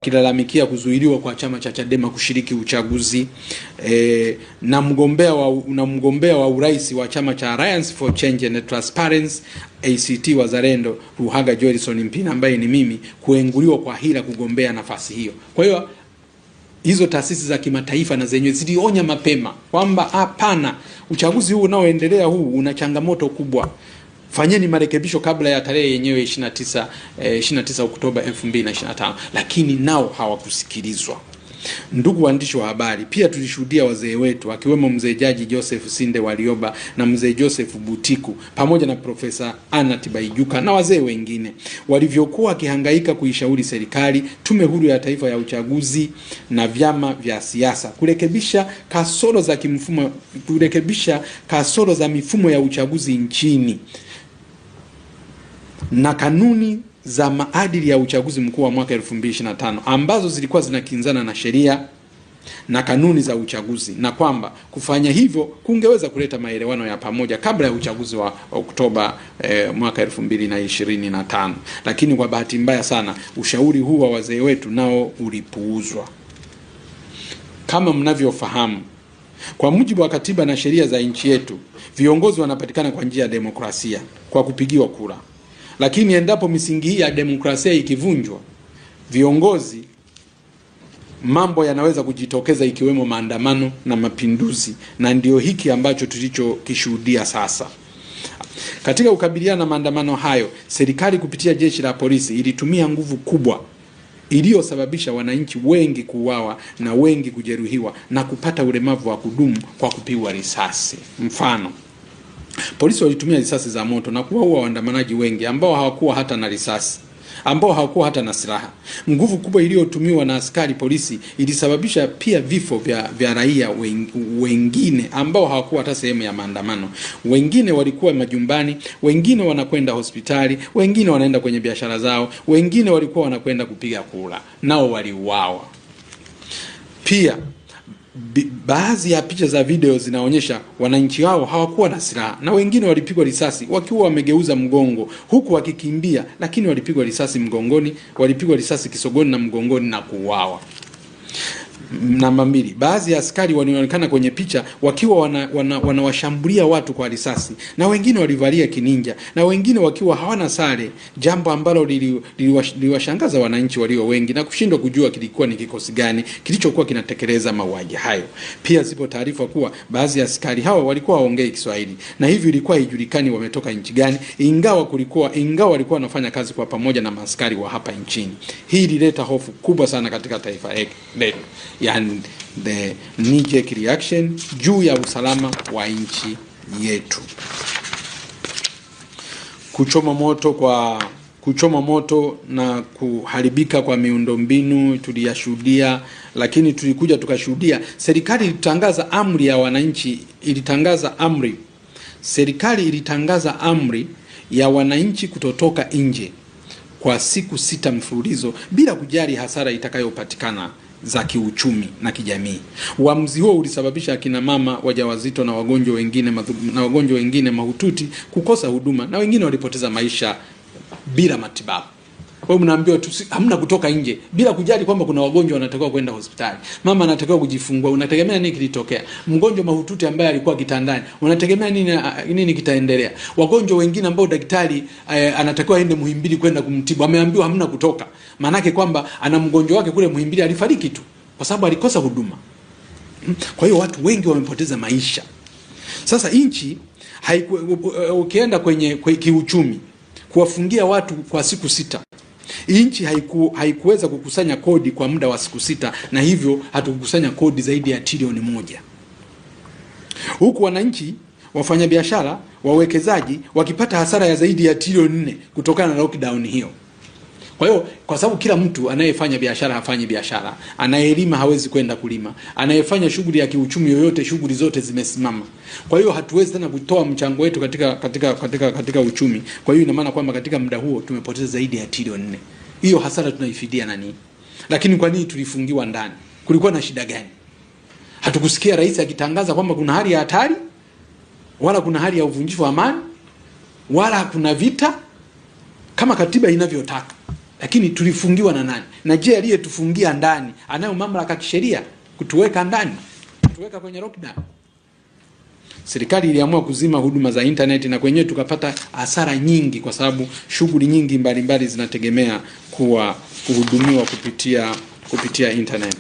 kilalamikia kuzuiliwa kwa chama cha Chadema kushiriki uchaguzi na mgombea wa urais wa chama cha Alliance for Change and Transparency ACT Wazalendo Ruhaga Joelson Mpina ambaye ni mimi kuenguliwa kwa hila kugombea nafasi hiyo. Kwa hiyo hizo taasisi za kimataifa na zenyewe zilionya mapema kwamba hapana, uchaguzi huu unaoendelea huu una changamoto kubwa. Fanyeni marekebisho kabla ya tarehe yenyewe 29 Oktoba 2025, lakini nao hawakusikilizwa. Ndugu waandishi wa habari, pia tulishuhudia wazee wetu akiwemo mzee Jaji Joseph Sinde Warioba na mzee Joseph Butiku pamoja na Profesa Anna Tibaijuka na wazee wengine walivyokuwa wakihangaika kuishauri serikali, Tume Huru ya Taifa ya Uchaguzi na vyama vya siasa kurekebisha kasoro za mifumo ya uchaguzi nchini na kanuni za maadili ya uchaguzi mkuu wa mwaka 2025 ambazo zilikuwa zinakinzana na sheria na kanuni za uchaguzi, na kwamba kufanya hivyo kungeweza kuleta maelewano ya pamoja kabla ya uchaguzi wa Oktoba mwaka 2025. Lakini kwa bahati mbaya sana ushauri huu wa wazee wetu nao ulipuuzwa. Kama mnavyofahamu, kwa mujibu wa katiba na sheria za nchi yetu, viongozi wanapatikana kwa njia ya demokrasia kwa kupigiwa kura. Lakini endapo misingi hii ya demokrasia ikivunjwa, viongozi, mambo yanaweza kujitokeza ikiwemo maandamano na mapinduzi, na ndio hiki ambacho tulichokishuhudia sasa. Katika kukabiliana na maandamano hayo, serikali kupitia jeshi la polisi ilitumia nguvu kubwa iliyosababisha wananchi wengi kuuawa na wengi kujeruhiwa na kupata ulemavu wa kudumu kwa kupigwa risasi. Mfano, polisi walitumia risasi za moto na kuwaua waandamanaji wengi ambao hawakuwa hata na risasi, ambao hawakuwa hata na silaha. Nguvu kubwa iliyotumiwa na askari polisi ilisababisha pia vifo vya raia wengine ambao hawakuwa hata sehemu ya maandamano. Wengine walikuwa majumbani, wengine wanakwenda hospitali, wengine wanaenda kwenye biashara zao, wengine walikuwa wanakwenda kupiga kura, nao waliuawa. Pia baadhi ya picha za video zinaonyesha wananchi hao hawakuwa na silaha na wengine walipigwa risasi wakiwa wamegeuza mgongo huku wakikimbia, lakini walipigwa risasi mgongoni, walipigwa risasi kisogoni na mgongoni na kuuawa. Namba 2, baadhi ya askari walionekana kwenye picha wakiwa wanawashambulia watu kwa risasi, na wengine walivalia kininja, na wengine wakiwa hawana sare, jambo ambalo liliwashangaza wananchi walio wengi na kushindwa kujua kilikuwa ni kikosi gani kilichokuwa kinatekeleza mauaji hayo. Pia zipo taarifa kuwa baadhi ya askari hao walikuwa hawaongei Kiswahili, na hivyo ilikuwa haijulikani wametoka nchi gani, ingawa walikuwa wanafanya kazi kwa pamoja na maaskari wa hapa nchini. Hii ilileta hofu kubwa sana katika taifa letu, yani the knee-jerk reaction juu ya usalama wa nchi yetu. Kuchoma moto na kuharibika kwa miundombinu tuliyashuhudia, lakini tulikuja tukashuhudia serikali ilitangaza amri ya wananchi, serikali ilitangaza amri ya wananchi kutotoka nje kwa siku 6 mfululizo bila kujali hasara itakayopatikana za kiuchumi na kijamii. Uamuzi huo ulisababisha akina mama wajawazito na wagonjwa wengine mahututi kukosa huduma, na wengine walipoteza maisha bila matibabu. Kwa hiyo mnaambiwa hamna kutoka nje bila kujali kwamba kuna wagonjwa wanatakiwa kwenda hospitali. Mama anatakiwa kujifungua, unategemea nini kilitokea? Mgonjwa mahututi ambaye alikuwa kitandani, unategemea nini kitaendelea? Wagonjwa wengine ambao daktari anatakiwa aende Muhimbili kwenda kumtibu, ameambiwa hamna kutoka. Maana yake kwamba ana mgonjwa wake kule Muhimbili alifariki tu kwa sababu alikosa huduma. Kwa hiyo watu wengi wamepoteza maisha. Sasa nchi ukienda kwenye kiuchumi, kuwafungia watu kwa siku 6, nchi haikuweza kukusanya kodi kwa muda wa siku 6, na hivyo hatukukusanya kodi zaidi ya trilioni 1. Huku wananchi, wafanyabiashara, wawekezaji wakipata hasara ya zaidi ya trilioni 4 kutokana na lockdown hiyo. Kwa hiyo kwa sababu kila mtu anayefanya biashara hafanyi biashara, anayelima hawezi kwenda kulima, anayefanya shughuli ya kiuchumi yoyote, shughuli zote zimesimama. Kwa hiyo hatuwezi tena kutoa mchango wetu katika uchumi. Kwa hiyo ina maana kwamba katika muda huo tumepoteza zaidi ya trilioni 4. Hiyo hasara tunaifidia nani? Lakini kwa nini tulifungiwa ndani? Kulikuwa na shida gani? Hatukusikia rais akitangaza kwamba kuna hali ya hatari, wala kuna hali ya uvunjifu wa amani, wala kuna vita kama katiba inavyotaka. Lakini tulifungiwa na nani? Na je, aliyetufungia ndani anayo mamlaka kisheria kutuweka ndani, kutuweka kwenye lockdown? Serikali iliamua kuzima huduma za internet, na kwenyewe tukapata hasara nyingi, kwa sababu shughuli nyingi mbalimbali zinategemea kuhudumiwa kupitia internet.